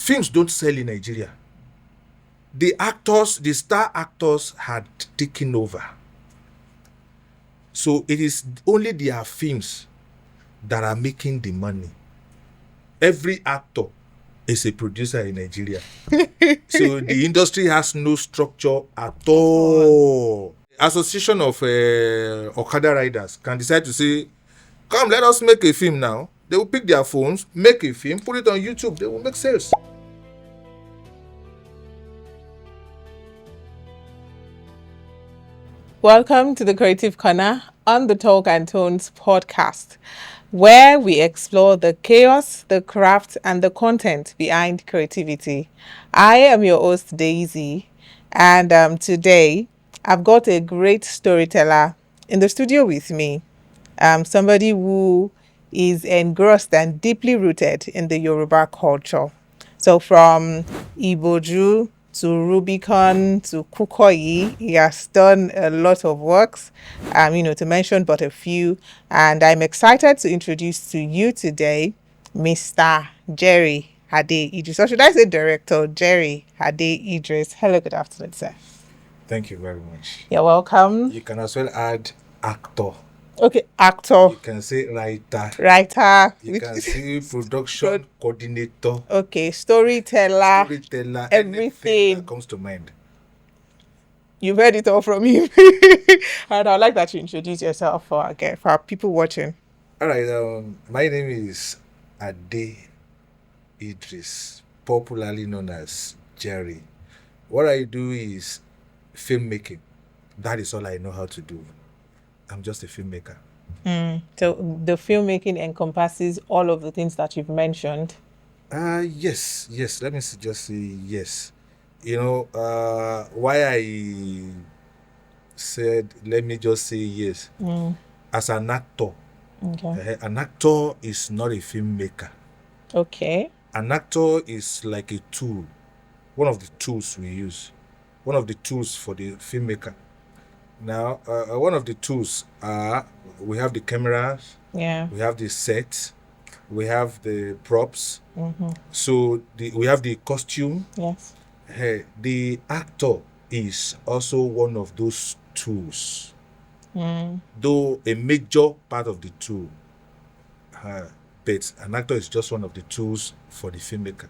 films don't sell in Nigeria. The star actors had taken over. So it is only their films that are making the money. Every actor is a producer in Nigeria. So the industry has no structure at all. Association of Okada riders can decide to say, come, let us make a film now. They will pick their phones, make a film, put it on YouTube. They will make sales. Welcome to the Creative Corner on the Talk and Tones podcast, where we explore the chaos, the craft, and the content behind creativity. I am your host, Daisy, and today I've got a great storyteller in the studio with me, somebody who is engrossed and deeply rooted in the Yoruba culture. So from Iboju to Rubicon to Kukoyi, he has done a lot of works, to mention but a few. And I'm excited to introduce to you today Mr. Jerry Hade Idris. Or should I say Director Jerry Hade Idris? Hello, good afternoon, sir. Thank you very much. You're welcome. You can as well add actor. Okay, actor. You can say writer. You can say production coordinator. Okay, storyteller. Everything that comes to mind. You've heard it all from him. And I'd like that you introduce yourself for our people watching. All right, my name is Ade Idris, popularly known as Jerry. What I do is filmmaking. That is all I know how to do. I'm just a filmmaker. So the filmmaking encompasses all of the things that you've mentioned. Yes. Let me just say yes. Why I said let me just say yes. As an actor, Okay. An actor is not a filmmaker. Okay. An actor is like a tool, one of the tools we use, one of the tools for the filmmaker. Now, one of the tools are we have the cameras, Yeah. we have the set, we have the props. Mm-hmm. So we have the costume. Yes. The actor is also one of those tools, though a major part of the tool. But an actor is just one of the tools for the filmmaker.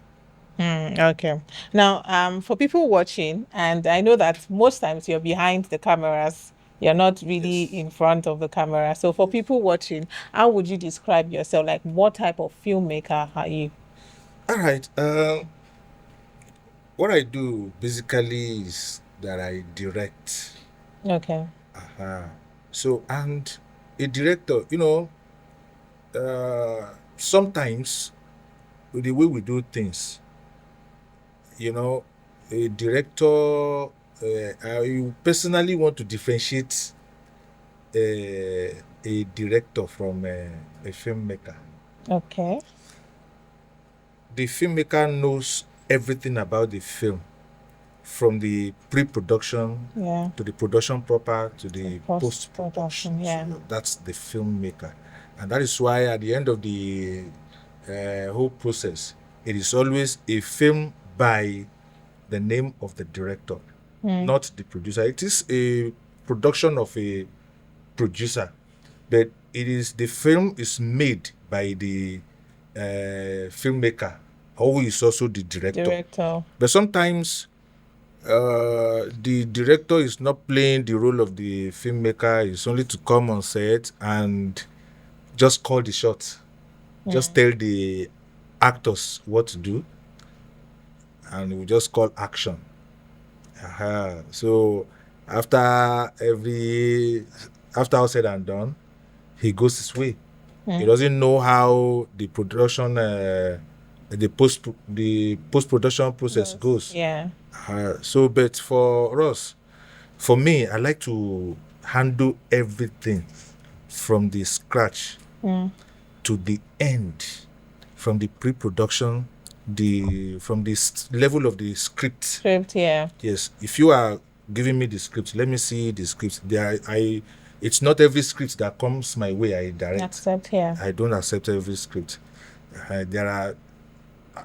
Okay. Now, for people watching, and I know that most times you're behind the cameras, you're not really in front of the camera. So for people watching, how would you describe yourself? Like, what type of filmmaker are you? All right. What I do basically is that I direct. Okay. So, and a director, sometimes with the way we do things, a director, I personally want to differentiate a director from a filmmaker. Okay. The filmmaker knows everything about the film, from the pre-production to the production proper to the post-production. Yeah. So that's the filmmaker. And that is why at the end of the whole process, it is always a film by the name of the director, not the producer. It is a production of a producer, but the film is made by the filmmaker, who is also the director. But sometimes the director is not playing the role of the filmmaker. It's only to come on set and just call the shots, just tell the actors what to do, and we just call action. So after all said and done, he goes his way. He doesn't know how the production, the post-production process goes. Yeah. But for me, I like to handle everything from the scratch to the end, from the pre-production, from the level of the script. Yeah. Yes, if you are giving me the script, let me see the script. It's not every script that comes my way I direct. Accept here. I don't accept every script. There are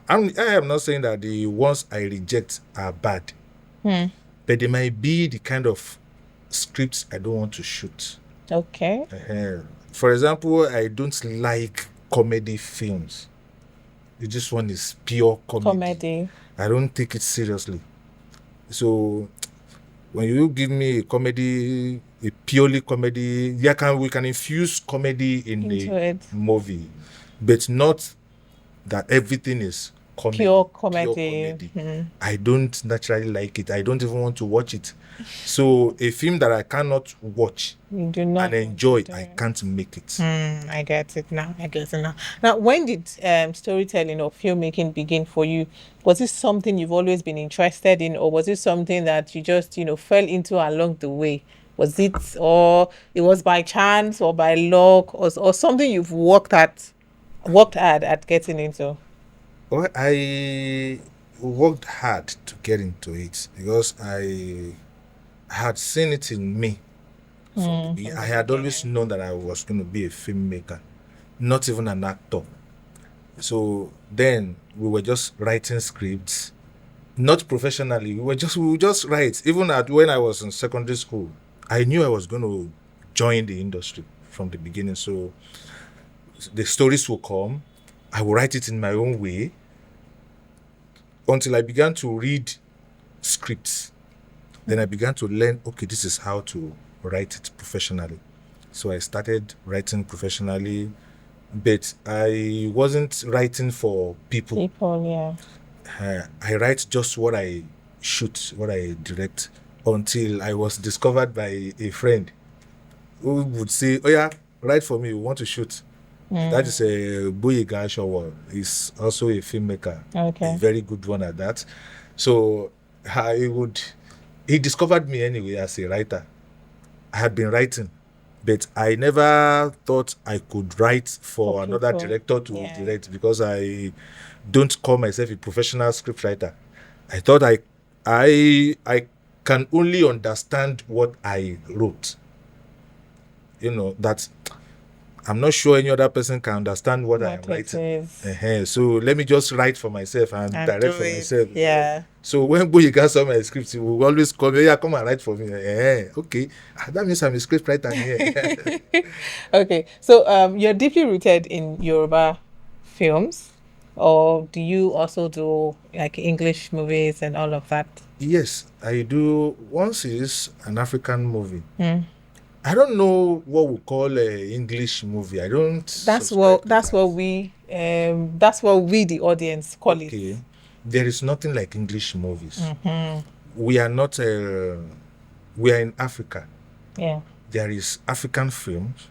I am not saying that the ones I reject are bad, but they might be the kind of scripts I don't want to shoot. Okay. For example, I don't like comedy films. This one is pure comedy. I don't take it seriously. So when you give me a comedy, a purely comedy, we can infuse comedy in the movie, but not that everything is comedy, pure comedy. I don't naturally like it. I don't even want to watch it. So a film that I cannot watch and enjoy, I can't make it. I get it now. Now, when did storytelling or filmmaking begin for you? Was this something you've always been interested in, or was it something that you just, fell into along the way? Was it, or it was by chance or by luck, or something you've worked hard at getting into? Well, I worked hard to get into it because I had seen it in me. I had always known that I was going to be a filmmaker, not even an actor. So then we were just writing scripts, not professionally. We would just write. Even when I was in secondary school, I knew I was going to join the industry from the beginning. So the stories will come. I will write it in my own way until I began to read scripts. Then I began to learn, okay, this is how to write it professionally. So I started writing professionally, but I wasn't writing for people. I write just what I shoot, what I direct, until I was discovered by a friend who would say, oh yeah, write for me, we want to shoot. That is a Boyega Shower. He's also a filmmaker, a very good one at that. So he discovered me anyway as a writer. I had been writing, but I never thought I could write for another director to direct, because I don't call myself a professional scriptwriter. I thought I can only understand what I wrote. That I'm not sure any other person can understand what I am writing. So let me just write for myself and direct for myself. So when Boyega saw my script, he will always call me, come and write for me. Okay. That means I'm a script writer here. Okay. So you're deeply rooted in Yoruba films, or do you also do like English movies and all of that? Yes, I do. Once is an African movie. I don't know what we call an English movie. I don't. That's what we the audience call it. There is nothing like English movies. We are not. We are in Africa. There is African films.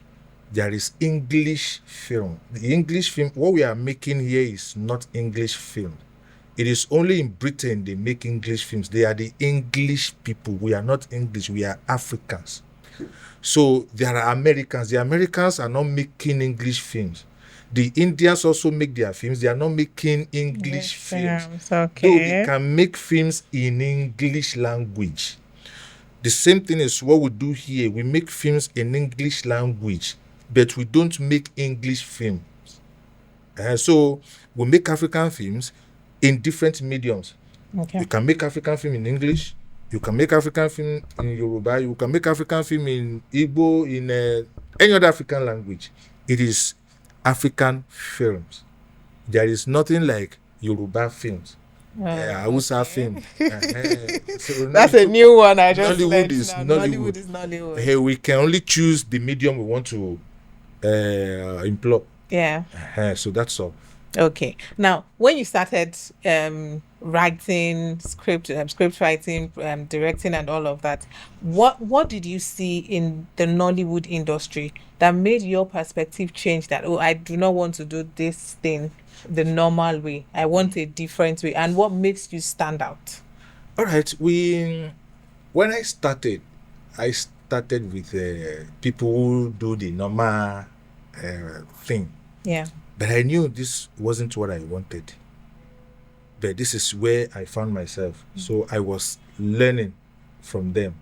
There is English film. The English film, what we are making here is not English film. It is only in Britain they make English films. They are the English people. We are not English. We are Africans. So there are Americans. The Americans are not making English films. The Indians also make their films. They are not making English films. Though they can make films in English language. The same thing is what we do here. We make films in English language, but we don't make English films. So we make African films in different mediums. You can make African film in English. You can make African film in Yoruba. You can make African film in Igbo, in any other African language. It is African films. There is nothing like Yoruba films. Hausa film. So that's a new one. I just Nollywood is Nollywood. Hey, we can only choose the medium we want to employ. So that's all. Okay. Now, when you started writing script writing, directing, and all of that, what did you see in the Nollywood industry that made your perspective change? That I do not want to do this thing the normal way. I want a different way. And what makes you stand out? All right. When I started with people who do the normal thing. But I knew this wasn't what I wanted. But this is where I found myself. So I was learning from them.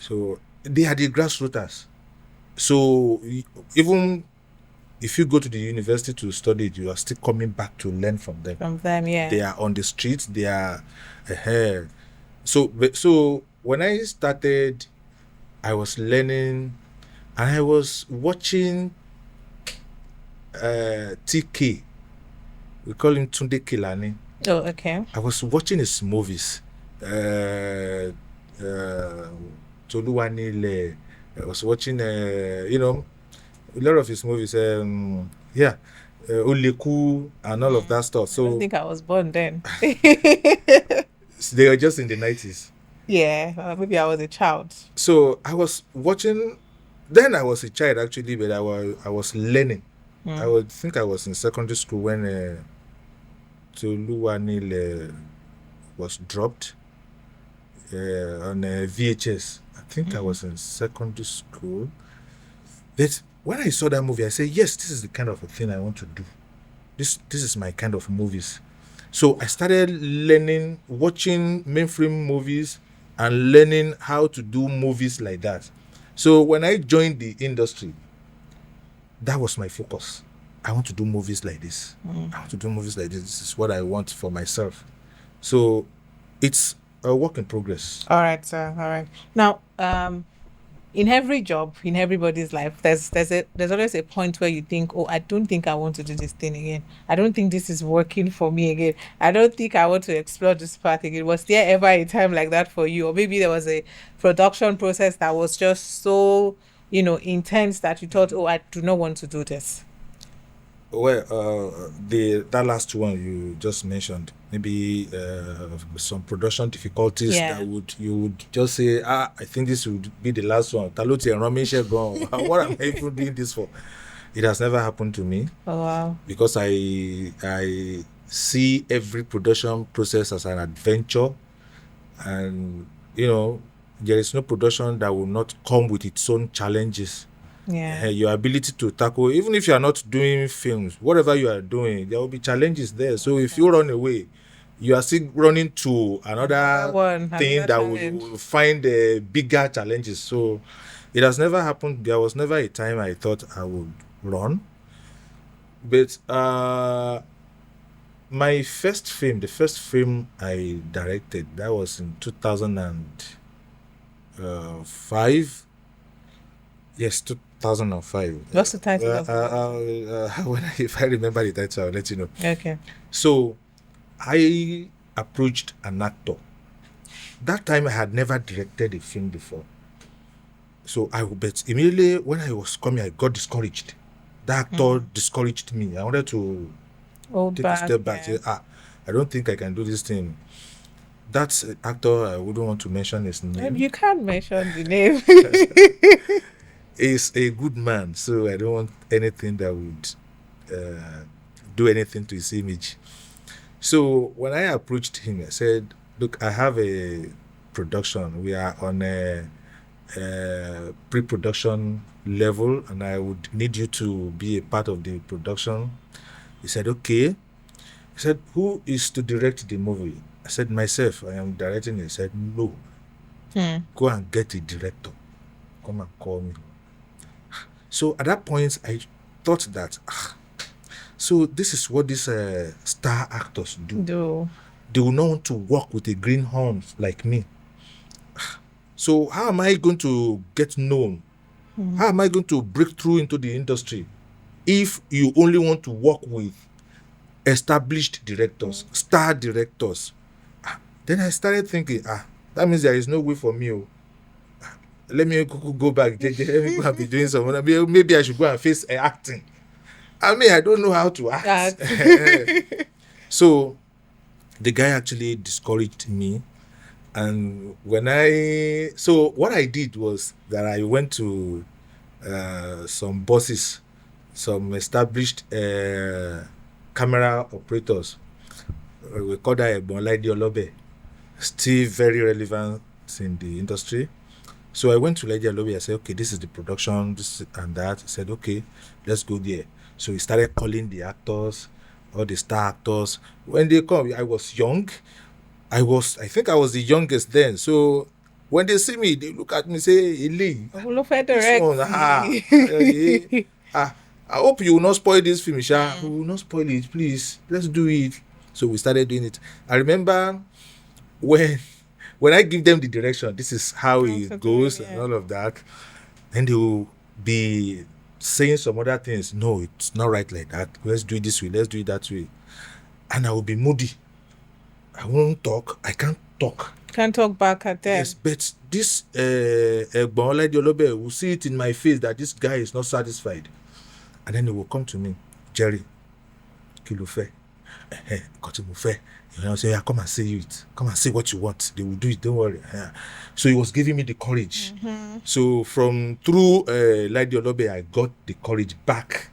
So they are the grassroots. So even if you go to the university to study it, you are still coming back to learn from them. From them, yeah. They are on the streets. They are ahead. So when I started, I was learning, and I was watching TK. We call him Tunde Kelani. Oh, okay. I was watching his movies. Toluwanile. I was watching, a lot of his movies. Oleku and all of that stuff. I So don't think I was born then. they were just in the 90s. Yeah, maybe I was a child. So I was watching. Then I was a child actually, but I was learning. I would think I was in secondary school when Toluwanile was dropped on VHS. I think I was in secondary school. But when I saw that movie, I said, yes, this is the kind of a thing I want to do. This is my kind of movies. So I started learning, watching mainstream movies and learning how to do movies like that. So when I joined the industry, that was my focus. I want to do movies like this. I want to do movies like this. This is what I want for myself. So it's a work in progress. All right, sir. All right. Now, in every job, in everybody's life, there's always a point where you think, oh, I don't think I want to do this thing again. I don't think this is working for me again. I don't think I want to explore this path again. Was there ever a time like that for you? Or maybe there was a production process that was just so, intense that you thought, oh, I do not want to do this. Well, that last one you just mentioned, maybe some production difficulties Yeah. that you would just say, I think this would be the last one. Taloti and Ramesh gone. What am I even doing this for? It has never happened to me Oh, wow. because I see every production process as an adventure, and there is no production that will not come with its own challenges. Yeah. Your ability to tackle, even if you are not doing films, whatever you are doing, there will be challenges there. So if you run away, you are still running to another thing that will find bigger challenges. So it has never happened. There was never a time I thought I would run. But my first film, the first film I directed, that was in 2005. Yes, 2005. What's the title of if I remember the title, I'll let you know. Okay. So I approached an actor. That time I had never directed a film before. So but immediately when I was coming, I got discouraged. The actor discouraged me. I wanted to take a step back. Say, I don't think I can do this thing. That actor, I wouldn't want to mention his name. You can't mention the name. He's a good man, so I don't want anything that would do anything to his image. So when I approached him, I said, look, I have a production. We are on a pre-production level, and I would need you to be a part of the production. He said, okay. He said, who is to direct the movie? I said, myself. I am directing it. He said, no. Go and get a director. Come and call me. So at that point, I thought that, so this is what these star actors do. They will not want to work with a greenhorn like me. So how am I going to get known? How am I going to break through into the industry if you only want to work with established directors, star directors? Then I started thinking, that means there is no way for me. Let me go back. Let me go and be doing something. Maybe I should go and face acting. I mean, I don't know how to act. So the guy actually discouraged me. And so what I did was that I went to some bosses, some established camera operators. We call that a Bonlaide Olobe, still very relevant in the industry. So I went to Lady Alobi. I said, okay, this is the production, this and that. I said, okay, let's go there. So we started calling the actors, all the star actors. When they come, I was young. I think I was the youngest then. So when they see me, they look at me and say, Eli, this one, I hope you will not spoil this film, Sha. We will not spoil it, please. Let's do it. So we started doing it. I remember when I give them the direction, this is how it goes and all of that, and they will be saying some other things. No, it's not right like that. Let's do it this way. Let's do it that way. And I will be moody. I won't talk. I can't talk. Can't talk back at them. Yes, but this Egbon Oladiolobe will see it in my face that this guy is not satisfied. And then he will come to me, Jerry, kí ló fẹ́? Nǹkan tí mo fẹ́. You know, say, come and say it. Come and say what you want. They will do it. Don't worry. So he was giving me the courage. So from through Oladiolobe, I got the courage back.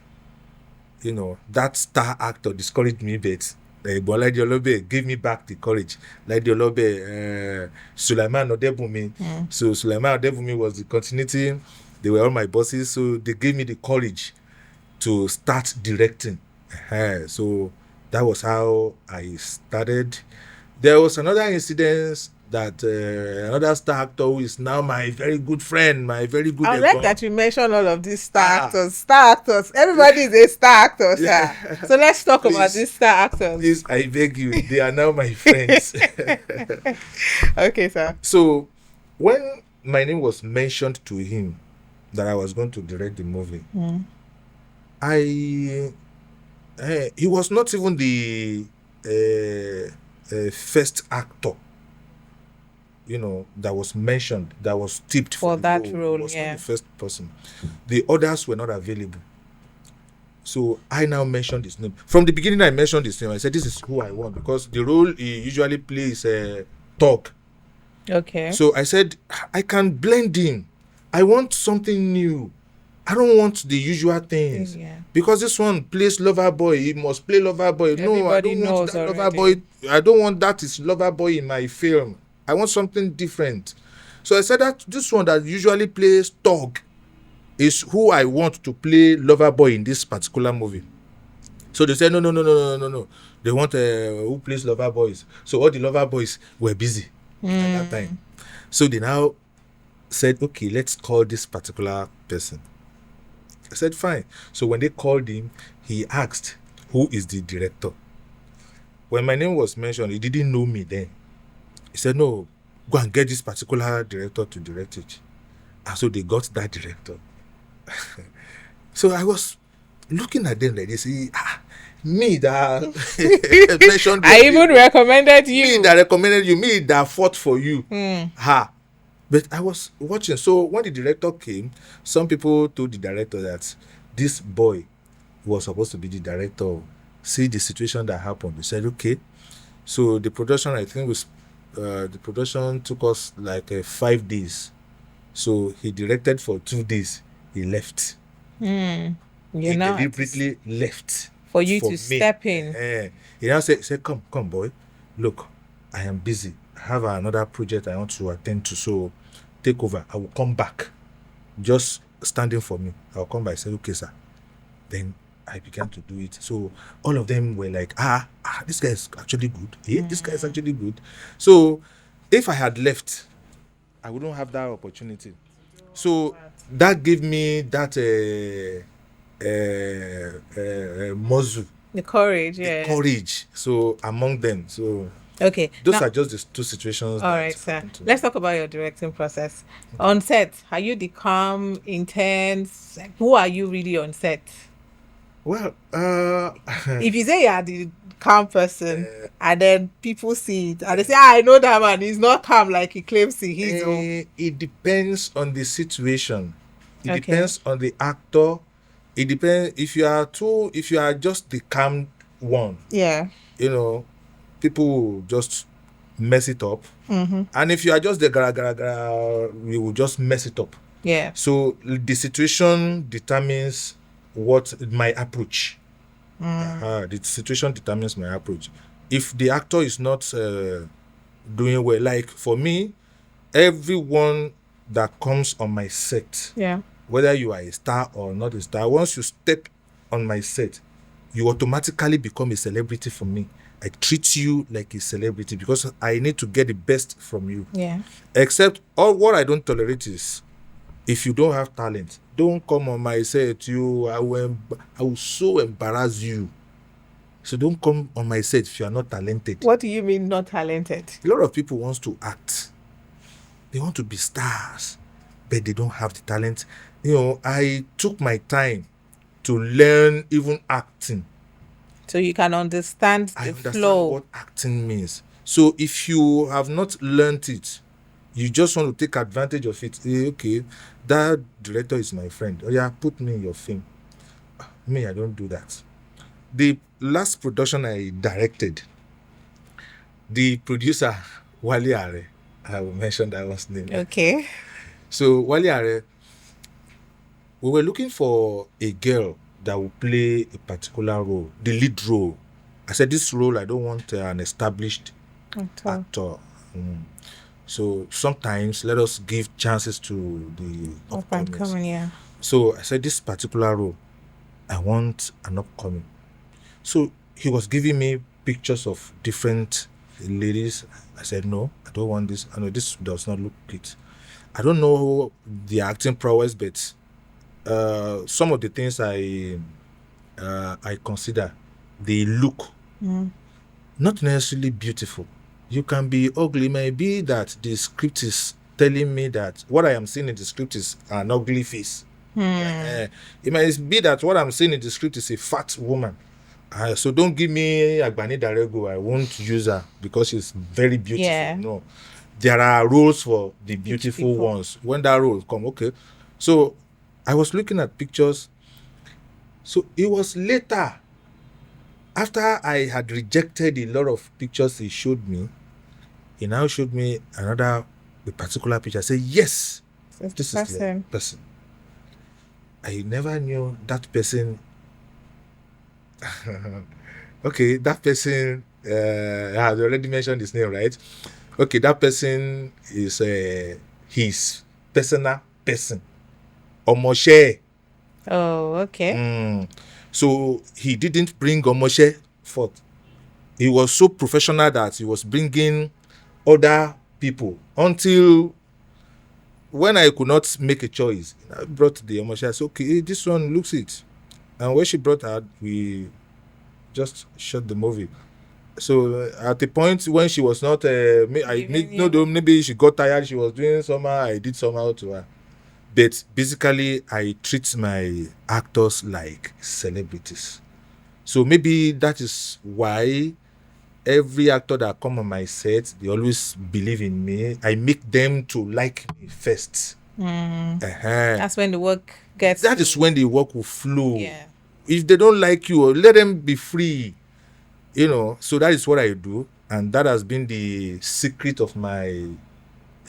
You know, that star actor discouraged me, but Oladiolobe gave me back the courage. Oladiolobe, Sulaiman Odebumi. So Sulaiman Odebumi was the continuity. They were all my bosses, so they gave me the courage to start directing. So that was how I started. There was another incident that another star actor who is now my very good friend, my very good. I like that you mentioned all of these star actors. Star actors. Everybody is a star actor, sir. So let's talk about these star actors. Please, I beg you. They are now my friends. Okay, sir. So when my name was mentioned to him that I was going to direct the movie, he was not even the first actor, you know, that was mentioned, that was tipped for that role. He was not the first person. The others were not available. So I now mentioned his name. From the beginning, I mentioned his name. I said, this is who I want, because the role he usually plays talk. Okay. So I said, I can blend in. I want something new. I don't want the usual things. Because this one plays lover boy. He must play lover boy. No, I don't want that lover boy. I don't want that is lover boy in my film. I want something different. So I said that this one that usually plays Tog is who I want to play lover boy in this particular movie. So they said, no. They want who plays lover boys. So all the lover boys were busy at that time. So they now said, okay, let's call this particular person. I said, fine. So when they called him, he asked, who is the director? When my name was mentioned, he didn't know me then. He said, no, go and get this particular director to direct it. And so they got that director. So I was looking at them like this. Me that mentioned I even recommended you. Me that recommended you. Me that fought for you. But I was watching. So when the director came, some people told the director that this boy was supposed to be the director. See the situation that happened. They said, okay. So the production, I think, the production took us like 5 days. So he directed for 2 days. He left. He deliberately left. For you to step in. He now said, come, boy. Look, I am busy. I have another project I want to attend to. So take over. I will come back. Just standing for me. I'll come back. I said, okay, sir. Then I began to do it. So all of them were like, this guy is actually good. This guy is actually good. So if I had left, I wouldn't have that opportunity. So that gave me that muzzle. The courage, yeah. The courage. So among them. So okay. Those are just the two situations. All right, sir. Let's talk about your directing process. On set, are you the calm, intense? Who are you really on set? Well, if you say you are the calm person, and then people see it, and they say, I know that man, he's not calm like he claims he is. It depends on the situation. It depends on the actor. It depends if you are just the calm one. Yeah. You know, people will just mess it up. And if you are just the gara, we will just mess it up. Yeah. So the situation determines what my approach. The situation determines my approach. If the actor is not doing well, like for me, everyone that comes on my set, whether you are a star or not a star, once you step on my set, you automatically become a celebrity for me. I treat you like a celebrity because I need to get the best from you. Yeah. Except what I don't tolerate is If you don't have talent, don't come on my set. I will so embarrass you. So don't come on my set if you are not talented. What do you mean not talented? A lot of people want to act. They want to be stars, but they don't have the talent. I took my time to learn even acting. So you can understand I the understand flow. what acting means. So if you have not learned it, you just want to take advantage of it. Okay, that director is my friend. Oh yeah, put me in your film. Me, I don't do that. The last production I directed, the producer, Wale Are, I will mention that one's name. Okay. So Wale Are, we were looking for a girl that will play a particular role, the lead role. I said, this role, I don't want an established actor. So sometimes let us give chances to the upcomers. Yeah. So I said, this particular role, I want an upcoming. So he was giving me pictures of different ladies. I said, no, I don't want this. I know this does not look it. I don't know the acting prowess, but some of the things I consider, they look not necessarily beautiful. You can be ugly. It may be that the script is telling me that what I am seeing in the script is an ugly face. It might be that what I'm seeing in the script is a fat woman. So don't give me Agbani Darego. I won't use her because she's very beautiful. Yeah. No. There are roles for the beautiful ones. When that role come, okay. So I was looking at pictures. So it was later, after I had rejected a lot of pictures he showed me, he now showed me a particular picture. I said, yes, this is the person. I never knew that person. Okay, that person, I had already mentioned his name, right? Okay, that person is his personal person. Omoshe. Oh, okay. So he didn't bring Omoshe forth. He was so professional that he was bringing other people until when I could not make a choice. I brought the Omoshe. I said, okay, this one looks it. And when she brought her, we just shot the movie. So at the point when she was not, maybe she got tired, she was doing somehow, I did somehow to her. But basically, I treat my actors like celebrities. So maybe that is why every actor that come on my set, they always believe in me. I make them to like me first. That's when the work gets. That is when the work will flow. Yeah. If they don't like you, let them be free. So that is what I do, and that has been the secret of my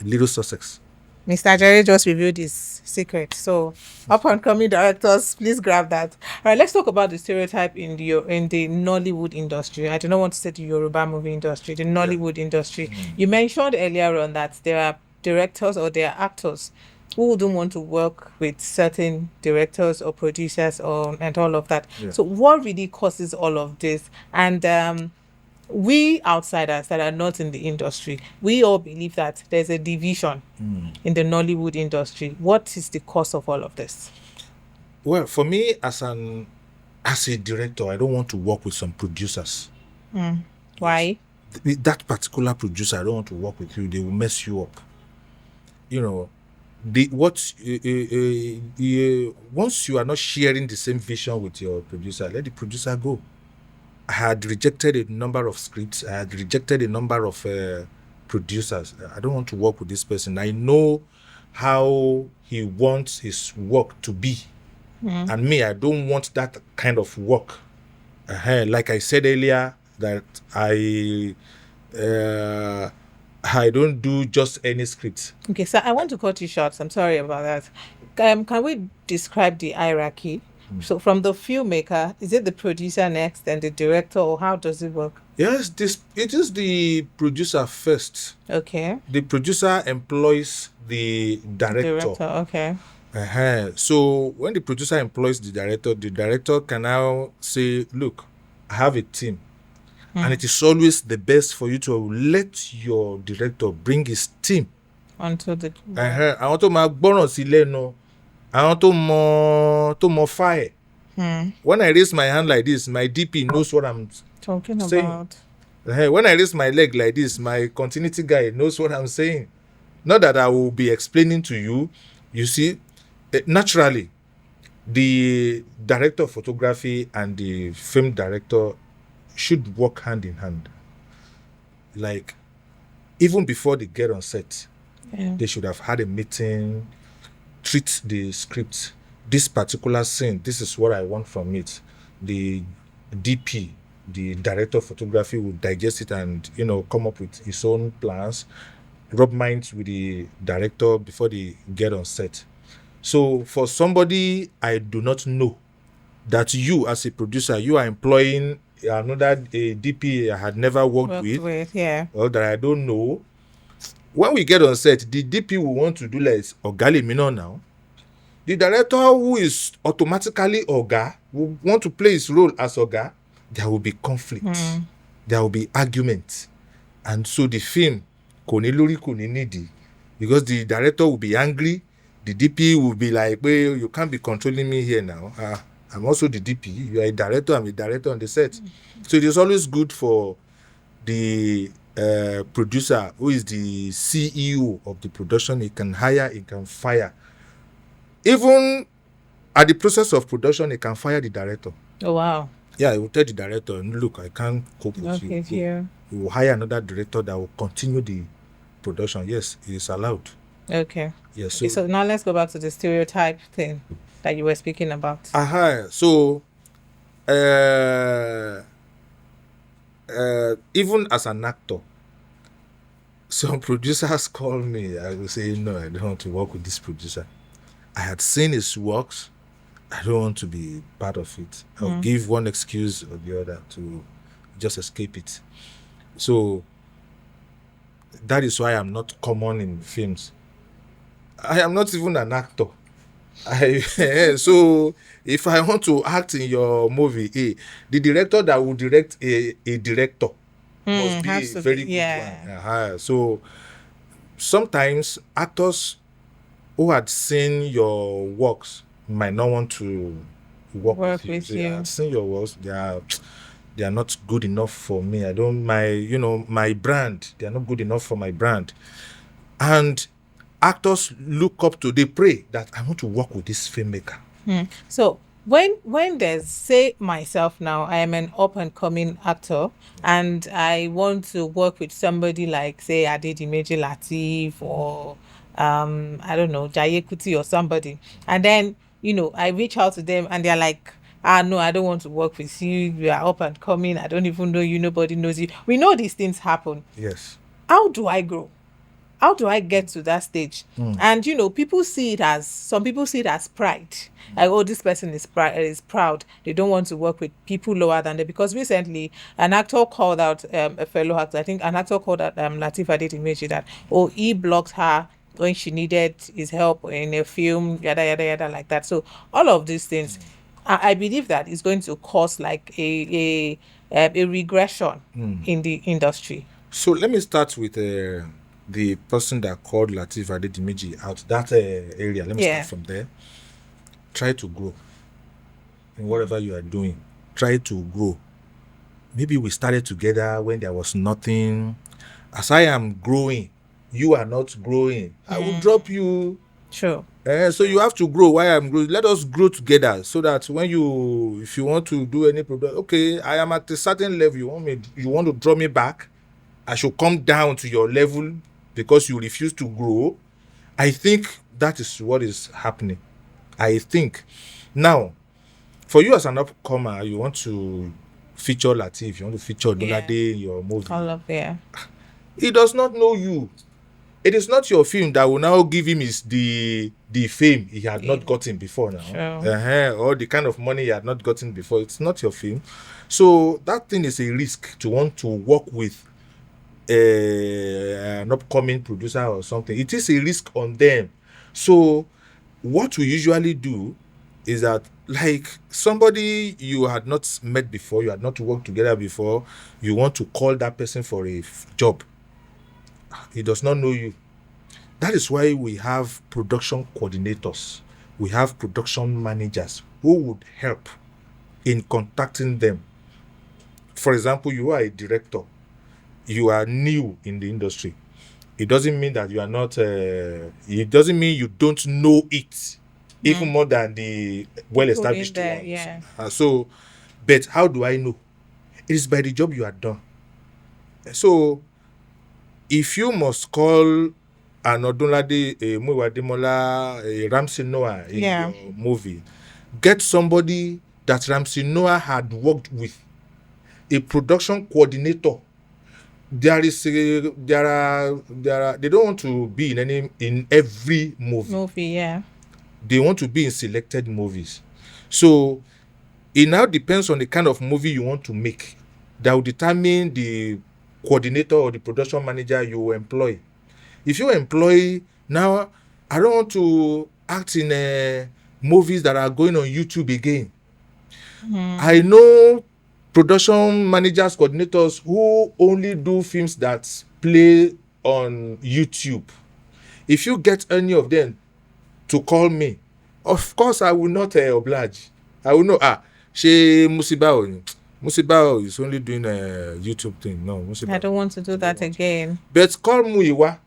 little success. Mr. Jerry just revealed his secret. So, up-and-coming directors, please grab that. All right, let's talk about the stereotype in the Nollywood industry. I do not want to say the Yoruba movie industry, the Nollywood industry. You mentioned earlier on that there are directors or there are actors who wouldn't want to work with certain directors or producers and all of that. Yeah. So, what really causes all of this? And we outsiders that are not in the industry, we all believe that there's a division in the Nollywood industry. What is the cause of all of this? Well, for me, as a director, I don't want to work with some producers. Why? That particular producer, I don't want to work with you. They will mess you up. Once you are not sharing the same vision with your producer, let the producer go. I had rejected a number of scripts. I had rejected a number of producers. I don't want to work with this person. I know how he wants his work to be. And me, I don't want that kind of work. Like I said earlier, that I don't do just any script. Okay, so I want to cut you short. I'm sorry about that. Can we describe the hierarchy? So from the filmmaker, is it the producer next, then the director, or how does it work? Yes, it is the producer first. Okay. The producer employs the director. Okay. So when the producer employs the director can now say, look, I have a team. And it is always the best for you to let your director bring his team. Until the Àwọn tó máa gbọ́ràn sí lẹ́nu, àwọn tó mọ fire. When I raise my hand like this, my DP knows what I'm talking saying. about. When I raise my leg like this, my continuity guy knows what I'm saying. Not that I will be explaining to you. You see, naturally, the director of photography and the film director should work hand in hand. Like, even before they get on set, they should have had a meeting, treat the script. This particular scene, this is what I want from it. The DP, the director of photography, will digest it and, come up with his own plans, rub minds with the director before they get on set. So for somebody I do not know, that you as a producer, you are employing another DP I had never worked with, or that I don't know. When we get on set, the DP will want to do like Ogali Mino now. The director, who is automatically Oga, will want to play his role as Oga. There will be conflict. There will be argument. And so the film, koni lori koni nidi, because the director will be angry. The DP will be like, well, you can't be controlling me here now. I'm also the DP. You are a director. I'm a director on the set. So it is always good for the producer, who is the CEO of the production. He can hire, he can fire. Even at the process of production, he can fire the director. Oh, wow. Yeah, he will tell the director, look, I can't cope with you. Yeah. He will hire another director that will continue the production. Yes, it is allowed. Okay. Yes. Okay, so now let's go back to the stereotype thing that you were speaking about. So, even as an actor, some producers call me. I will say, no, I don't want to work with this producer. I had seen his works. I don't want to be part of it. I'll give one excuse or the other to just escape it. So that is why I'm not common in films. I am not even an actor. So if I want to act in your movie, the director that will direct a director must be a very good one. So sometimes actors who had seen your works might not want to work with you. I've seen your works, they are not good enough for me. My brand, they are not good enough for my brand. And actors look up to, they pray that I want to work with this filmmaker. So when there's, say myself now, I am an up and coming actor and I want to work with somebody like, say, Adedimeji Lateef or I don't know, Jaye Kuti or somebody, and then I reach out to them and they're like, no, I don't want to work with you, you are up and coming, I don't even know you, nobody knows you. We know these things happen. Yes. How do I grow? How do I get to that stage? And some people see it as pride. Like, oh, this person is proud. They don't want to work with people lower than them. Because recently, an actor called out a fellow actor. I think an actor called out Lateef Adedimeji that, oh, he blocked her when she needed his help in a film, yada yada yada, like that. So all of these things, I believe that is going to cause like a regression in the industry. So let me start with the person that called Lateef Adedimeji out, that area. Let me start from there. Try to grow in whatever you are doing. Try to grow. Maybe we started together when there was nothing. As I am growing, you are not growing. I will drop you. Sure. So you have to grow while I'm growing. Let us grow together so that if you want to do any product, okay, I am at a certain level. You want to draw me back. I should come down to your level because you refuse to grow. I think that is what is happening. I think. Now, for you as an upcomer, you want to feature Lateef, you want to feature Dolade in your movie. All of that. He does not know you. It is not your film that will now give him the fame he had not gotten before now. Sure. Or the kind of money he had not gotten before. It's not your film. So that thing is a risk to want to work with an upcoming producer or something. It is a risk on them. So what we usually do is that, like, somebody you had not met before, you had not worked together before, you want to call that person for a job. He does not know you. That is why we have production coordinators. We have production managers who would help in contacting them. For example, you are a director. You are new in the industry. It doesn't mean that you are not, it doesn't mean you don't know it, even more than the well-established there, ones. yeah. So, but how do I know? It is by the job you are done. So, if you must call an Odunlade, a Muiwa Demola, a Ramsey Noah in Yeah. your movie, get somebody that Ramsey Noah had worked with, a production coordinator. They don't want to be in every movie. Yeah. They want to be in selected movies. So it now depends on the kind of movie you want to make that will determine the coordinator or the production manager you will employ. If you employ, now I don't want to act in movies that are going on YouTube again. I know production managers, coordinators who only do films that play on YouTube. If you get any of them to call me, of course I will not oblige. I will know, she Musibao is only doing a YouTube thing. No, Musibao. I don't want to do that again. But call Muiwa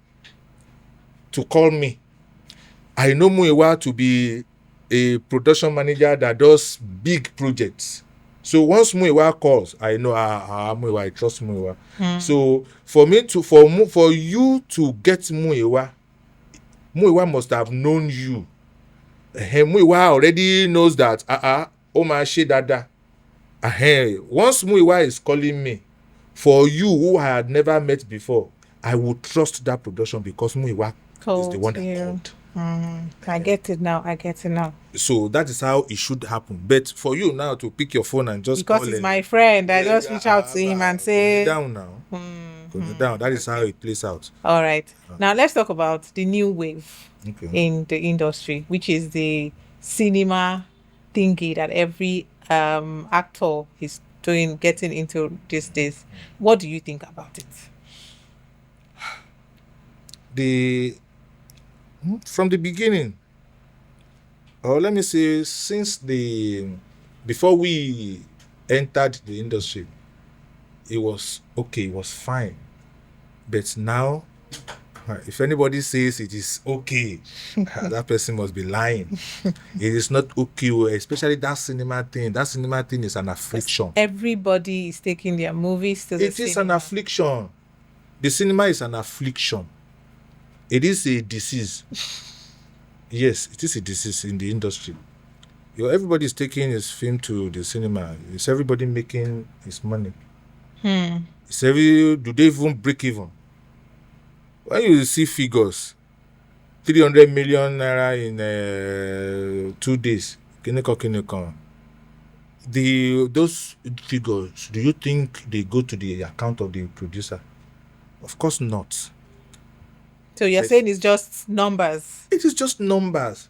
to call me. I know Muiwa to be a production manager that does big projects. So once Muiwa calls, I know Muiwa, I trust Muiwa. So for you to get Muiwa must have known you. Muiwa already knows that Oma Shedada. Once Muiwa is calling me, for you who I had never met before, I would trust that production because Muiwa is the one that called. I get it now. So that is how it should happen. But for you now to pick your phone and just because call he's my friend, I just reach out to him and say, down now. Down. That is how it plays out. All right. Now let's talk about the new wave in the industry, which is the cinema thingy that every actor is getting into these days. What do you think about it? From the beginning, or let me say, before we entered the industry, it was okay, it was fine. But now, if anybody says it is okay, that person must be lying. It is not okay, especially that cinema thing. That cinema thing is an affliction. Everybody is taking their movies to the cinema. It is an affliction. The cinema is an affliction. It is a disease. Yes, it is a disease in the industry. Everybody is taking his film to the cinema. Is everybody making his money? Do they even break even? When you see figures, 300 million naira in 2 days, those figures, do you think they go to the account of the producer? Of course not. So you're saying it's just numbers? It is just numbers.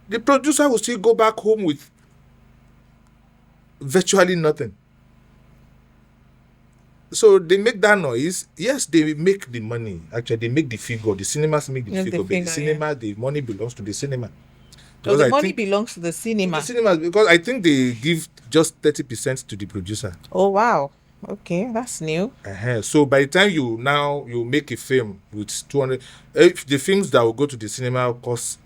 The producer will still go back home with virtually nothing. So they make that noise. Yes, they make the money. Actually, they make the figure. The cinemas make the figure. But the cinema, the money belongs to the cinema. So the money belongs to the cinema? To the cinemas, because I think they give just 30% to the producer. Oh, wow. Okay, that's new. So by the time you make a film with 200, if the films that will go to the cinema cost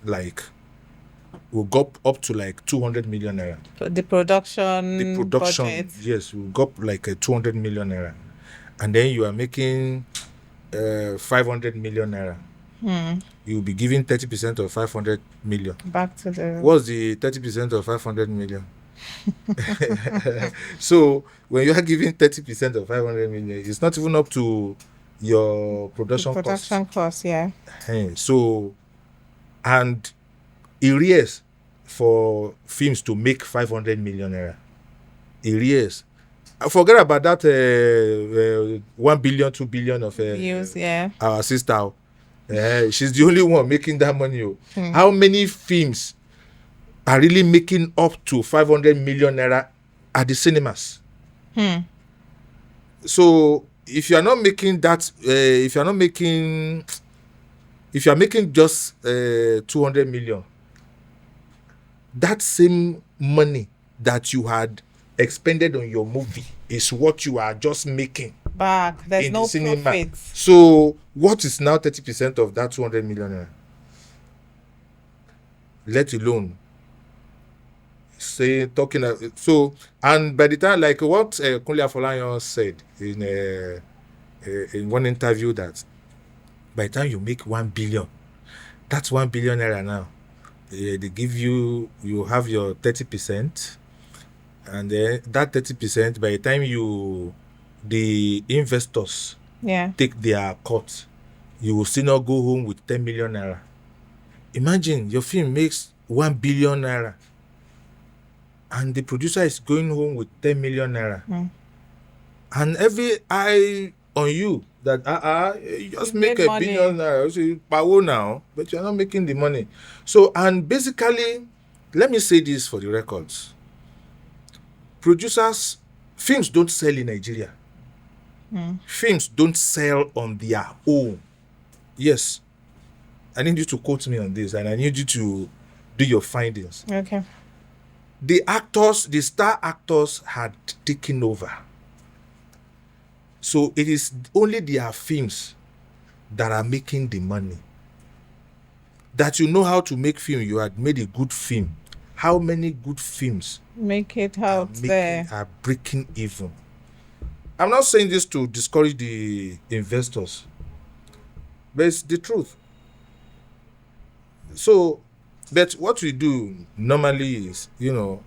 will go up to 200 million naira. So the production budget. Yes, will go up a 200 million naira, and then you are making 500 million naira. You'll be giving 30% of 500 million. Back to the. What's the 30% of 500 million? So when you are giving 30% of 500 million, it's not even up to your production cost. Yeah. So, and arrears for films to make 500 million naira. Arrears. Forget about that 1 billion, 2 billion of views. Our sister. She's the only one making that money. How many films are really making up to 500 million naira at the cinemas? So if you are not making that, if you are not making if you are making just 200 million, that same money that you had expended on your movie is what you are just making Back. There's in no the cinema. profit. So what is now 30% of that 200 million naira? Let alone say talking so, and by the time, like what Kunle Afolayan said in one interview, that by the time you make 1 billion, that's 1 billion naira now. They give you have your 30%, and then that 30%, by the time the investors take their cut, you will still not go home with 10 million naira. Imagine your film makes 1 billion naira, and the producer is going home with 10 million naira. And every eye on you that you just You make made a billion naira, so you power now, but you're not making the money. So, and basically, let me say this for the records. Producers, films don't sell in Nigeria. Films don't sell on their own. Yes. I need you to quote me on this, and I need you to do your findings. Okay. The actors, the star actors had taken over. So it is only their films that are making the money. That you know how to make film, you had made a good film. How many good films make it out there are breaking even? I'm not saying this to discourage the investors, but it's the truth. So, but what we do normally is, there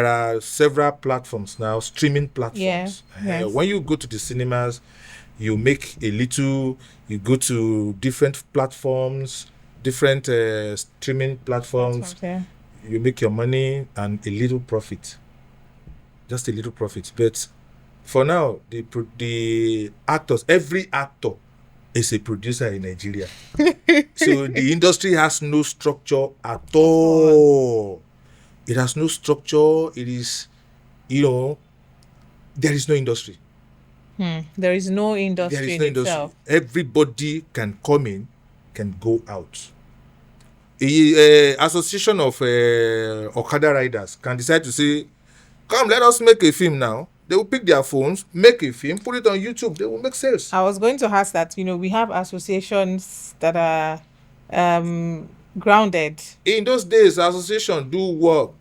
are several platforms now, streaming platforms. Yes. When you go to the cinemas, you make a little, you go to different platforms, different streaming platforms, you make your money and a little profit. Just a little profit. But for now, the actors, every actor is a producer in Nigeria. So the industry has no structure at all. It has no structure. It is, there is no industry. There is no industry in itself. Everybody can come in, can go out. Association of Okada riders can decide to say, come, let us make a film now. They will pick their phones, make a film, put it on YouTube. They will make sales. I was going to ask that, we have associations that are grounded. In those days, associations do work.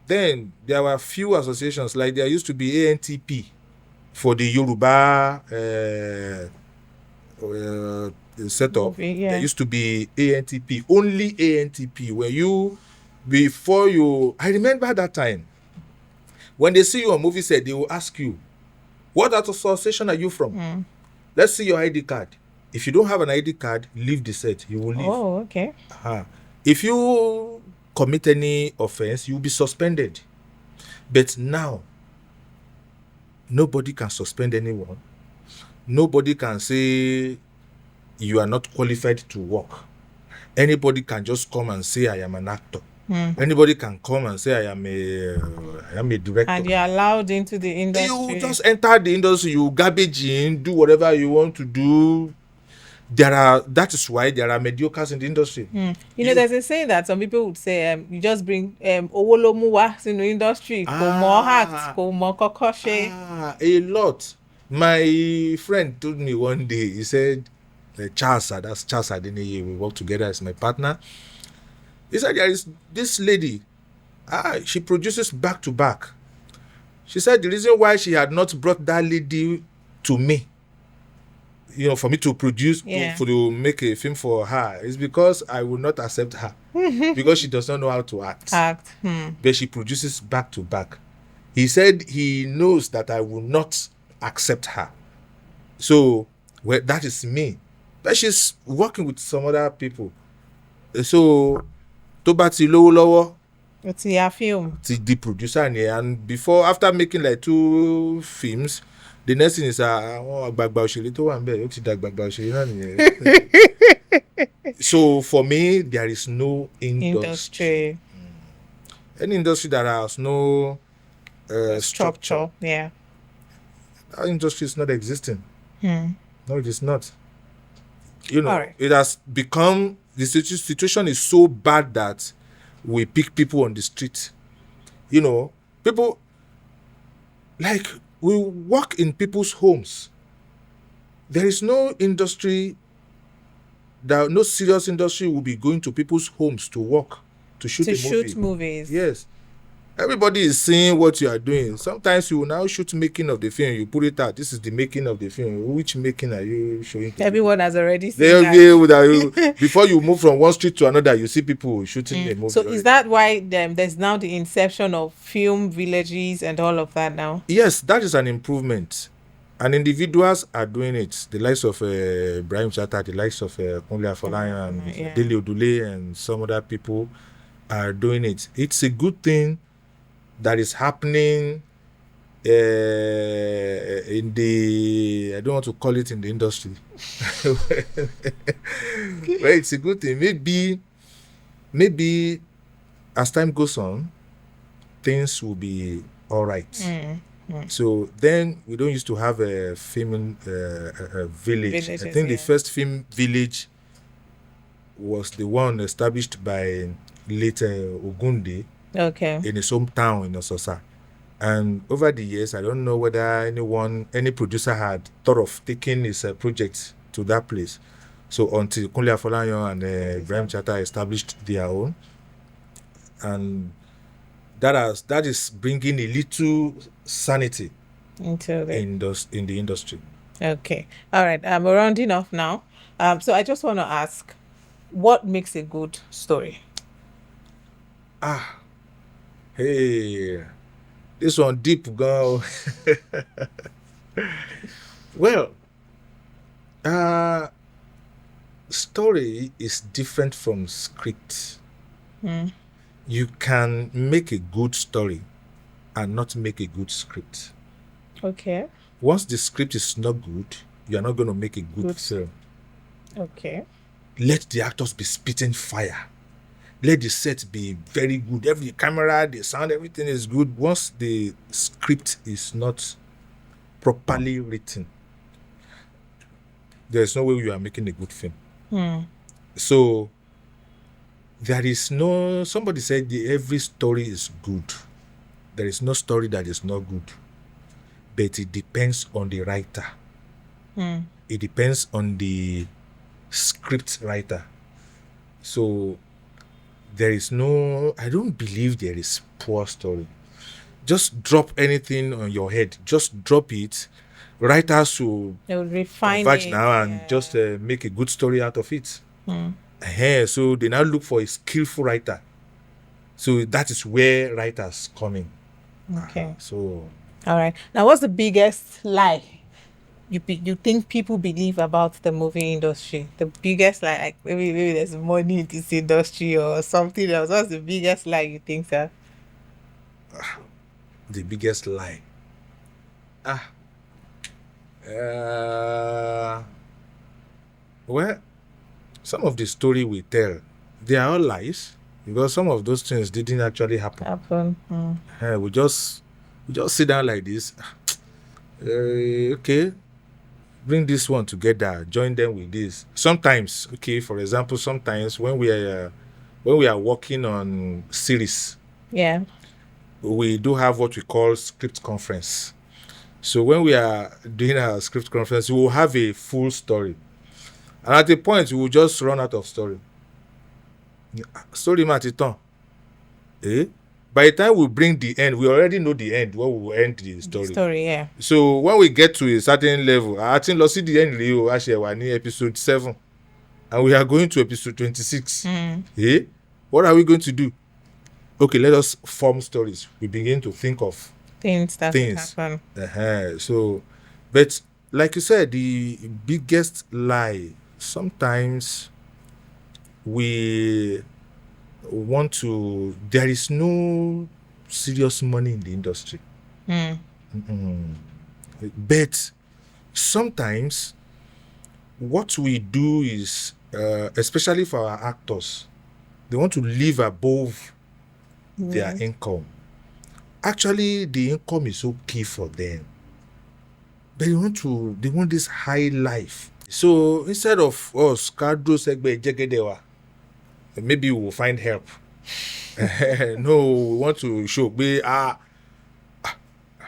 Then there were few associations, like there used to be ANTP for the Yoruba setup. There used to be ANTP, only ANTP, where I remember that time, when they see you on movie set, they will ask you, what association are you from? Let's see your ID card. If you don't have an ID card, leave the set. You will leave. Oh, okay. If you commit any offense, you'll be suspended. But now, nobody can suspend anyone. Nobody can say you are not qualified to work. Anybody can just come and say, I am an actor. Anybody can come and say, I am a director. And you're allowed into the industry. You just enter the industry, you garbage in, do whatever you want to do. That is why there are mediocres in the industry. There's a saying that some people would say, you just bring owolomuwa in the industry, more act, more kokoshe. A lot. My friend told me one day, he said, Charles Adeniyi, we work together as my partner. He said, there is this lady, she produces back to back. She said the reason why she had not brought that lady to me, for me to produce, to make a film for her, is because I will not accept her. Because she does not know how to act. But she produces back to back. He said he knows that I will not accept her. So, that is me. But she's working with some other people. So, tó bá ti lówó lọ́wọ́, it's your film. The producer, and after making like 2 films, the next thing is àgbààgbà òṣèré tó wà ńbẹ̀, ó ti dàgbààgbà òṣèré náà nìyẹn. So for me, there is no industry. Any industry that has no structure, that industry is not existing. No, it is not. All right. It has become, the situation is so bad that we pick people on the street. People, like, we work in people's homes. There is no industry, no serious industry will be going to people's homes to work, to shoot a movie. Shoot movies. Yes. Everybody is seeing what you are doing. Sometimes you will now shoot making of the film. You put it out. This is the making of the film. Which making are you showing? Everyone has already seen that. Before you move from one street to another, you see people shooting a movie. So is that why there's now the inception of film villages and all of that now? Yes, that is an improvement. And individuals are doing it. The likes of Ibrahim Chata, the likes of Kunle Afolayan and Dele Odule and some other people are doing it. It's a good thing that is happening in the, I don't want to call it in the industry. Well, it's a good thing. Maybe as time goes on, things will be all right. So then we don't used to have a film village. I think the first film village was the one established by late Ogunde. Okay. In his hometown in Ososa. And over the years, I don't know whether any producer had thought of taking his project to that place. So until Kunle Afolayan and Ibrahim Chata established their own. And that is bringing a little sanity into in the industry. Okay. All right. We're rounding off now. So I just want to ask, what makes a good story? Hey, this one deep, girl. Well, story is different from script. You can make a good story and not make a good script. Okay. Once the script is not good, you are not going to make a good film. Okay. Let the actors be spitting fire. Let the set be very good. Every camera, the sound, everything is good. Once the script is not properly written, there's no way you are making a good film. So there is no, somebody said every story is good. There is no story that is not good. But it depends on the writer. It depends on the script writer. So there is no, I don't believe there is poor story. Just drop anything on your head. Just drop it. Writers will refine converge it now and just make a good story out of it. So they now look for a skillful writer. So that is where writers come in. Okay. So. All right. Now, what's the biggest lie you think people believe about the movie industry? The biggest lie, like maybe there's money in this industry or something else. What's the biggest lie you think, sir? The biggest lie. Well, some of the story we tell, they are all lies because some of those things didn't actually happen. We just sit down like this. Okay, bring this one together, join them with this. Sometimes, okay, for example, sometimes when we are working on series, we do have what we call script conference. So when we are doing our script conference, we will have a full story. And at a point, we will just run out of story. Story matiton. By the time we bring the end, we already know the end, where we will end the story. So when we get to a certain level, I think let's see the end actually episode 7. And we are going to episode 26. What are we going to do? Okay, let us form stories. We begin to think of things that happen. So, but like you said, the biggest lie, sometimes we want to, there is no serious money in the industry. But sometimes what we do is, especially for our actors, they want to live above their income. Actually, the income is okay for them. But they want this high life. So instead of us, maybe we'll find help. No, we want to show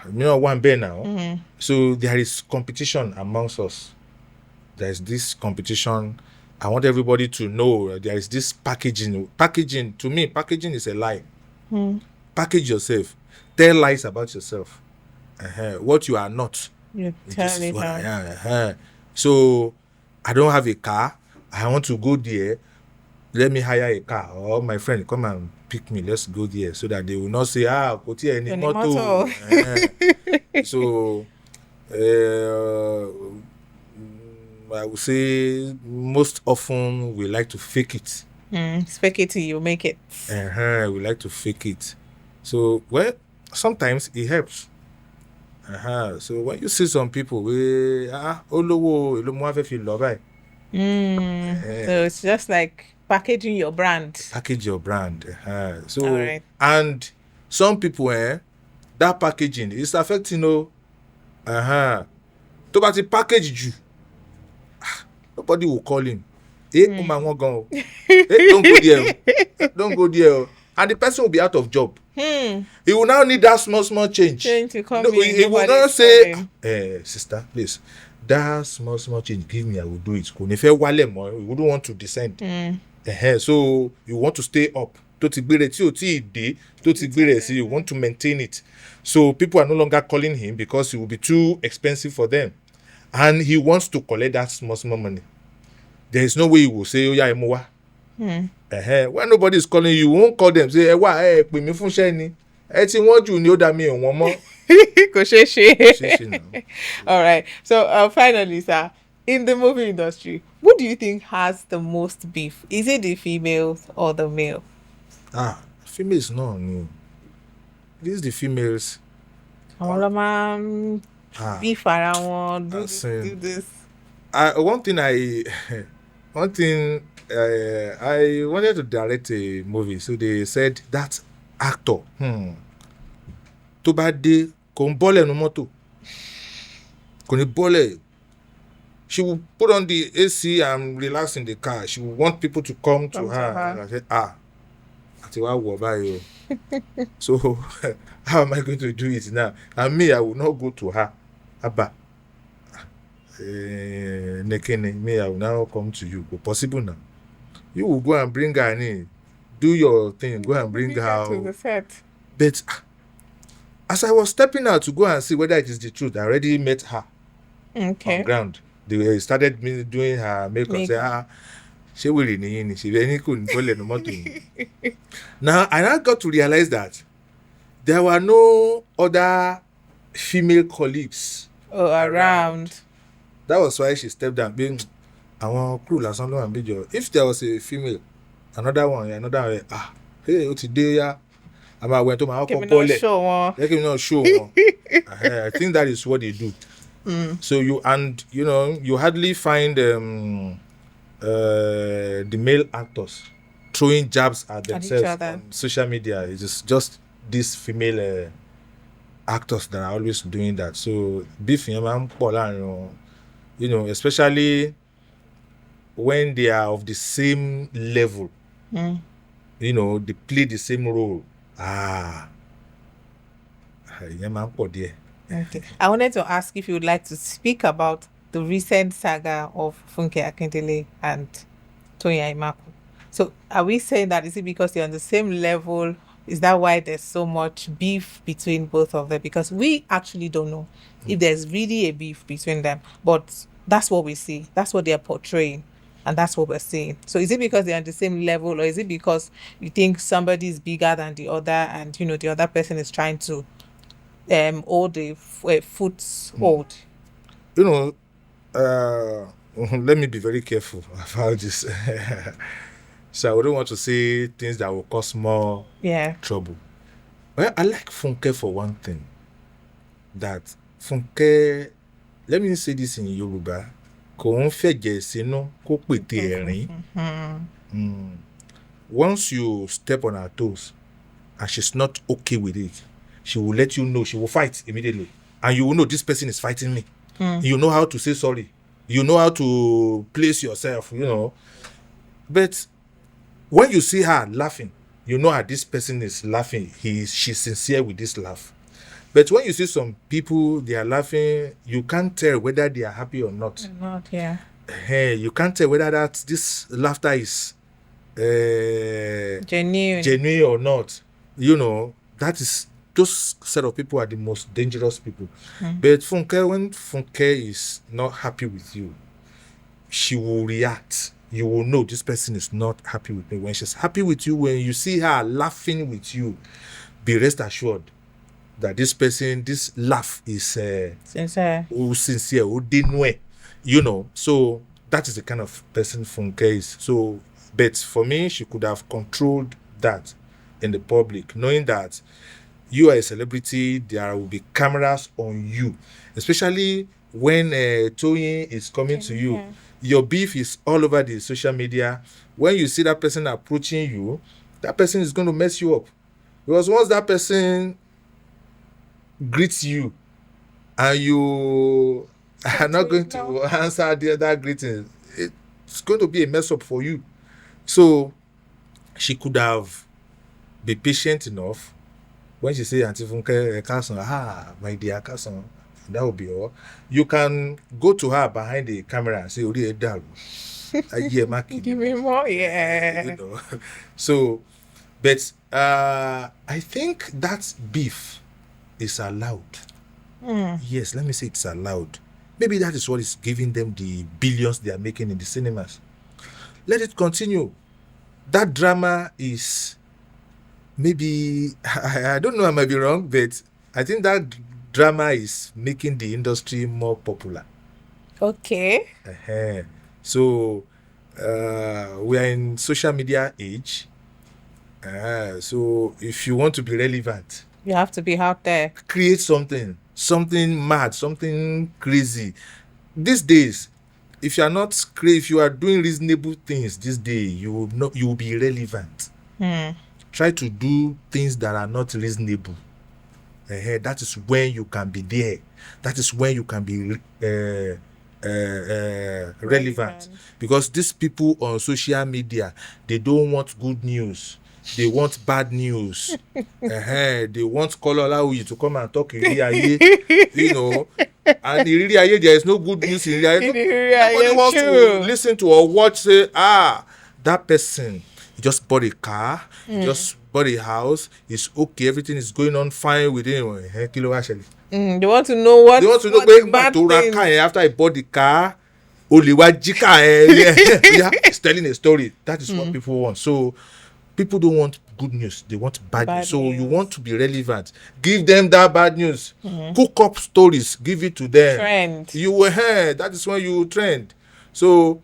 one bear now. So there is competition amongst us. There is this competition. I want everybody to know there is this packaging. Packaging, to me, packaging is a lie. Package yourself. Tell lies about yourself. What you are not. Tell it what I out. am. So I don't have a car. I want to go there. Let me hire a car, or my friend come and pick me. Let's go there, so that they will not say, kò tí ẹ ní mọ́tò. So I would say most often we like to fake it. Fake it till you make it. We like to fake it. So sometimes it helps. So when you see some people, olówó èló mo wá fẹ́ fi lọ báyìí. So it's just like packaging your brand. Package your brand. So All right. And some people, that packaging is affecting. Tó bá ti package jù, nobody will call him. Don't go there. Don't go there. And the person will be out of job. He will now need that small change. To come He will not say, sister, please, that small change, give me, I will do it. He wouldn't want to descend. So you want to stay up. You want to maintain it. So people are no longer calling him because it will be too expensive for them. And he wants to collect that small money. There is no way he will say, Emowa. When nobody is calling you won't call them. Say, pè mí fún iṣẹ́ ni. Ti wọ́n jù ní ó dá mi wọ́n mọ́. Kò ṣeé ṣe. All right. So finally, sir, in the movie industry, who do you think has the most beef? Is it the females or the male? Females no. It is the females. Beef around do this. One thing I wanted to direct a movie, so they said that actor tó bá dé kò ń bọ́lẹ̀ nu mọ́tò kò ní bọ́lẹ̀. She will put on the AC and relax in the car. She will want people to come to her. And I said, àti wá wọ̀ báyìí o. So how am I going to do it now? And me, I will not go to her. Abba. Me, I will now come to you. Possible now. You will go and bring her in. Do your thing. Go and bring her to the set. But as I was stepping out to go and see whether it is the truth, I already met her on ground. They started doing her makeup. Say, now, I now got to realize that there were no other female colleagues around. That was why she stepped down. Being our crew last one and big. If there was a female, another one, hey, today, I went to my uncle. Let him not show. I think that is what they do. So you hardly find the male actors throwing jabs at themselves on social media. It's just these female actors that are always doing that. So beef, especially when they are of the same level, they play the same role. Okay. I wanted to ask if you would like to speak about the recent saga of Funke Akindele and Toyin Aimaku. So are we saying that is it because they're on the same level? Is that why there's so much beef between both of them? Because we actually don't know if there's really a beef between them. But that's what we see. That's what they're portraying. And that's what we're seeing. So is it because they're on the same level, or is it because you think somebody is bigger than the other and, the other person is trying to hold a foothold? Let me be very careful about this. So I wouldn't want to say things that will cause more trouble. Well, I like Funke for one thing. That Funke, let me say this in Yoruba, kò ń fẹ̀jẹ̀ sínú kó pètè ẹ̀rín. Once you step on her toes and she's not okay with it, she will let you know. She will fight immediately. And you will know this person is fighting me. You know how to say sorry. You know how to place yourself, But when you see her laughing, you know that this person is laughing. She's sincere with this laugh. But when you see some people, they are laughing, you can't tell whether they are happy or not. Not, yeah. You can't tell whether this laughter is genuine or not. That is, those set of people are the most dangerous people. But when Funke is not happy with you, she will react. You will know this person is not happy with me. When she's happy with you, when you see her laughing with you, be rest assured that this laugh is Sincere. sincere, genuine. So that is the kind of person Funke is. So, but for me, she could have controlled that in the public, knowing that you are a celebrity, there will be cameras on you, especially when Toyin is coming to you. Yeah. Your beef is all over the social media. When you see that person approaching you, that person is going to mess you up. Because once that person greets you and you are not going to answer the other greetings, it's going to be a mess up for you. So she could have been patient enough. When she say Auntie Funke Carson, my dear Carson, that would be all. You can go to her behind the camera and say, Ori Edaru. Give me more, yeah. So, but I think that beef is allowed. Yes, let me say it's allowed. Maybe that is what is giving them the billions they are making in the cinemas. Let it continue. That drama is maybe, I don't know, I might be wrong, but I think that drama is making the industry more popular. Okay. So we are in social media age. So if you want to be relevant, you have to be out there. Create something mad, something crazy. These days, if you are not crazy, if you are doing reasonable things this day, you will be irrelevant. Try to do things that are not reasonable. That is when you can be there. That is when you can be relevant. Because these people on social media, they don't want good news. They want bad news. They want Kololawi to come and talk Iriaye, and Iriaye, there is no good news in Iriaye. Nobody wants to listen to or watch, say, that person just bought a car, just bought a house, it's okay, everything is going on fine with him. They want to know what the bad things. After I bought the car, he's telling a story. That is what people want. So people don't want good news, they want bad news. So you want to be relevant, give them that bad news. Cook up stories, give it to them. Trend. You will hear. That is when you trend. So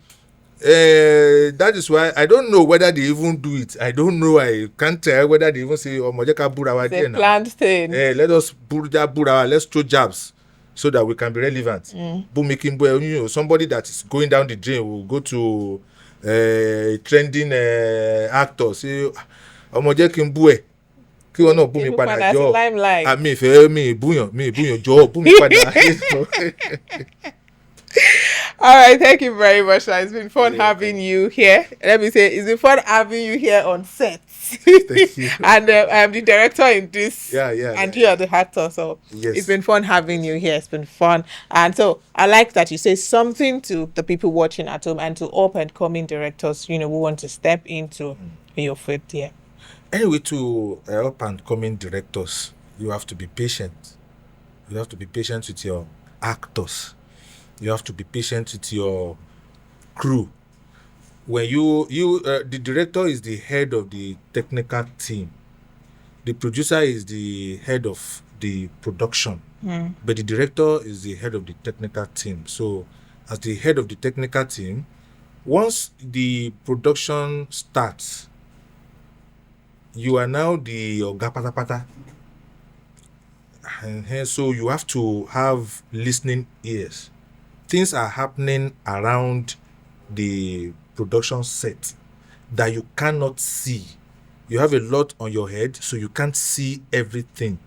that is why I don't know whether they even do it. I don't know. I can't tell whether they even say, Mojeka Burawa. It's a planned thing. Let us Burawa, let's throw jabs so that we can be relevant. Making somebody that is going down the drain will go to trending actor, say ọmọjẹ kí n bú ẹ kí wọn náà bú mi padà jọ àmì ìfẹ́ mi ìbúyàn jọ bú mi padà. All right, thank you very much. It's been fun having you here. Let me say, it's been fun having you here on set. Thank you. And I'm the director in this. And you are the actor. So yes. It's been fun having you here. It's been fun. And so I like that you say something to the people watching at home and to up and coming directors, who want to step into your field here. Anyway, to up and coming directors, you have to be patient. You have to be patient with your actors. You have to be patient with your crew. When the director is the head of the technical team. The producer is the head of the production. But the director is the head of the technical team. So, as the head of the technical team, once the production starts, you are now the Oga Patapata. And so you have to have listening ears. Things are happening around the production set that you cannot see. You have a lot on your head, so you can't see everything.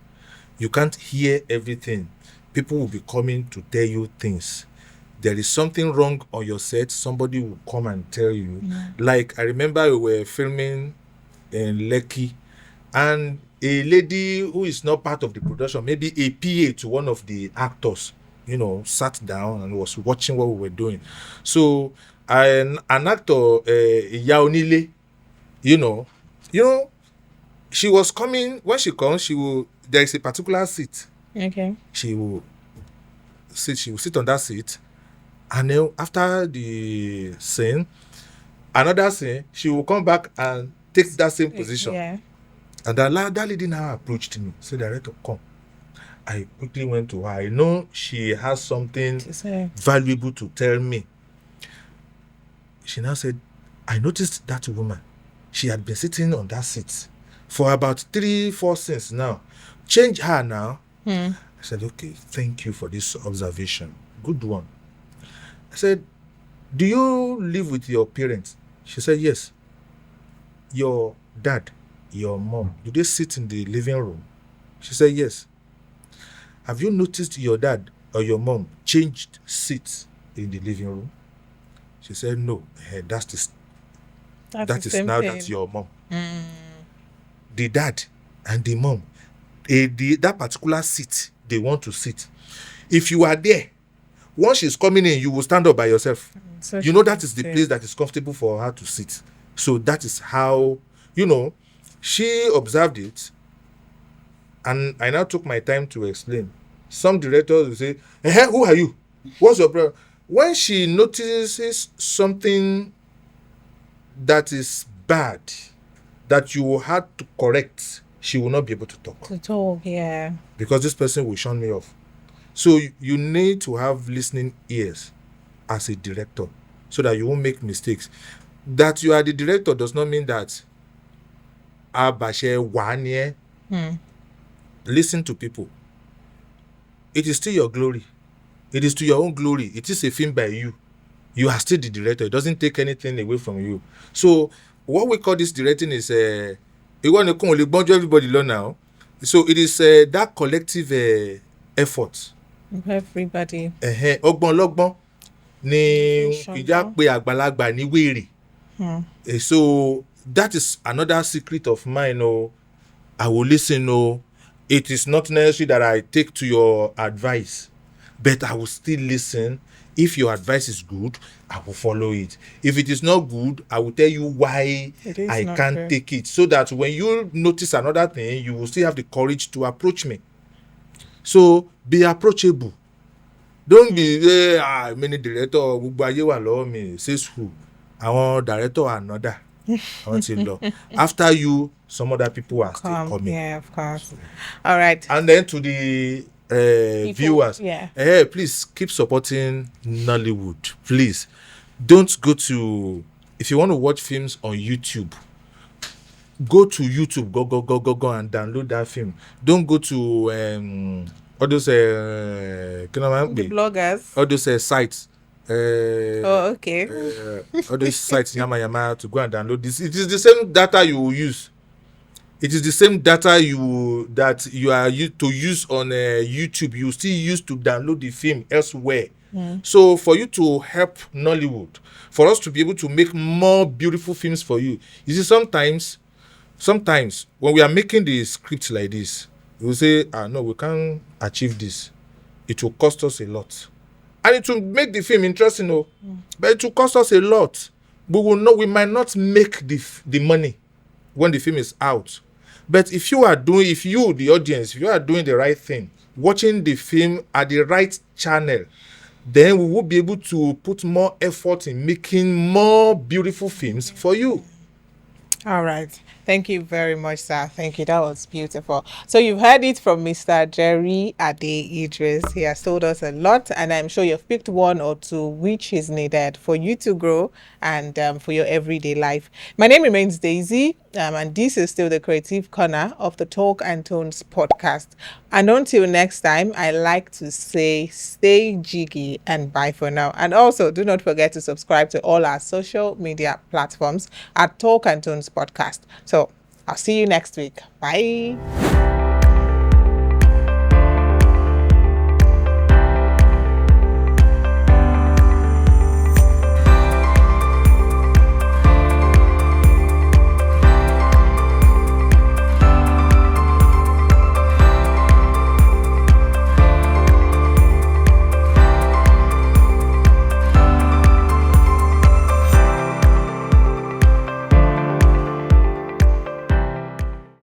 You can't hear everything. people will be coming to tell you things. There is something wrong on your set, somebody will come and tell you. Like, I remember we were filming in Lekki, and a lady who is not part of the production, maybe a PA to one of the actors, sat down and was watching what we were doing. So an actor, Yaonile, you know, she was coming. When she comes, there is a particular seat. Okay. She will sit on that seat, and then after the scene, another scene, she will come back and take that same position. Yeah. And that lady now approached me, said, "Director, come." I quickly went to her. I know she has something valuable to tell me. She now said, "I noticed that woman. She had been sitting on that seat for about 3-4 scenes now. Change her now." I said, "Okay, thank you for this observation. Good one." I said, "Do you live with your parents?" She said, "Yes." "Your dad, your mom, do they sit in the living room?" She said, "Yes." "Have you noticed your dad or your mom changed seats in the living room?" She said, "No." That is now thing. That's your mom. The dad and the mom, that particular seat they want to sit. If you are there, once she's coming in, you will stand up by yourself. So that is the place that is comfortable for her to sit. So that is how, she observed it. And I now took my time to explain. Some directors will say, "Who are you? What's your problem?" When she notices something that is bad, that you had to correct, she will not be able to talk. Yeah. Because this person will shun me off. So you need to have listening ears as a director so that you won't make mistakes. That you are the director does not mean that listen to people. It is still your glory. It is to your own glory. It is a film by you. You are still the director. It doesn't take anything away from you. So what we call this directing is everybody learn now. So it is that collective effort. Everybody. Ọgbọ́n lọ́gbọ́n ni ìjà pé àgbàlagbà ní wèrè. So that is another secret of mine. I will listen. It is not necessary that I take to your advice, but I will still listen. If your advice is good, I will follow it. If it is not good, I will tell you why I can't take it, so that when you notice another thing, you will still have the courage to approach me. So be approachable. Don't be many director gbogbo ayé wà lọ́wọ́ mi, says who? Àwọn director another. After you, some other people are still coming. Yeah, of course. All right. And then to the viewers, please keep supporting Nollywood. Please don't go to, if you want to watch films on YouTube, go to YouTube, go and download that film. Don't go to all those the bloggers, all those sites. Okay. All those sites yama to go and download this. It is the same data you will use. It is the same data that you are used to use on YouTube. You still use to download the film elsewhere. So for you to help Nollywood, for us to be able to make more beautiful films for you, you see, sometimes when we are making the script like this, we will say, no, we can't achieve this. It will cost us a lot. And it will make the film interesting, but it will cost us a lot. We might not make the money when the film is out. But if you, the audience, if you are doing the right thing, watching the film at the right channel, then we will be able to put more effort in making more beautiful films for you. All right. Thank you very much, sir. Thank you. That was beautiful. So you've heard it from Mr. Jerry Ade Idris. He has told us a lot, and I'm sure you've picked one or two which is needed for you to grow and for your everyday life. My name remains Daisy, and this is still the Creative Corner of the Talk and Tones podcast. And until next time, I like to say stay jiggy and bye for now. And also, do not forget to subscribe to all our social media platforms at Talk and Tones podcast. So I'll see you next week. Bye.